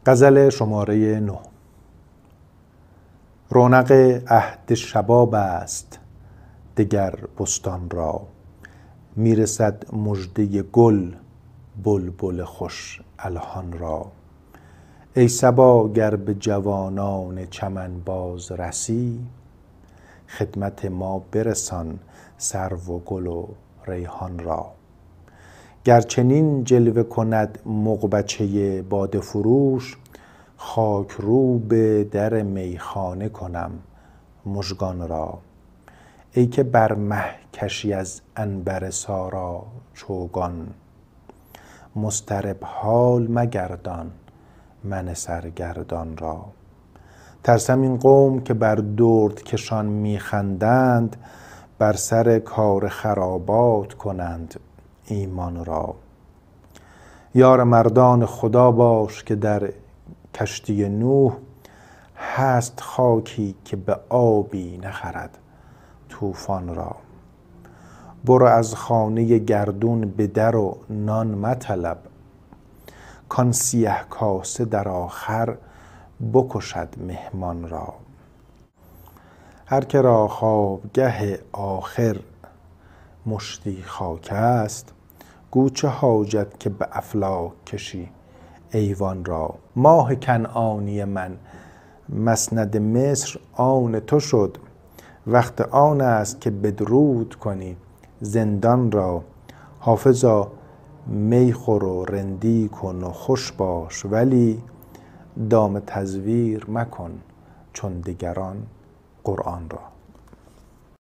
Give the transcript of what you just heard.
غزل شماره 9. رونق عهد شباب است دگر بستان را، میرسد مژده گل بلبل خوش الحان را. ای صبا گر به جوانان چمن باز رسی، خدمت ما برسان سرو و گل و ریحان را. گر چنین جلوه کند مغبچه باده فروش، خاک رو به در میخانه کنم مژگان را. ای که بر مه کشی از عنبر سارا چوگان، مضطرب حال مگردان من سرگردان را. ترسم این قوم که بر دردکشان میخندند، بر سر کار خرابات کنند ایمان را. یار مردان خدا باش که در کشتی نوح، هست خاکی که به آبی نخرد طوفان را. برو از خانه گردون به در و نان مطلب، کان سیه کاسه در آخر بکشد مهمان را. هر که را خوابگه آخر مشتی خاک است، گو چه حاجت که به افلاک کشی ایوان را. ماه کنعانی من مسند مصر آن تو شد، وقت آن است که بدرود کنی زندان را. حافظا می خور و رندی کن و خوش باش، ولی دام تزویر مکن چون دگران قرآن را.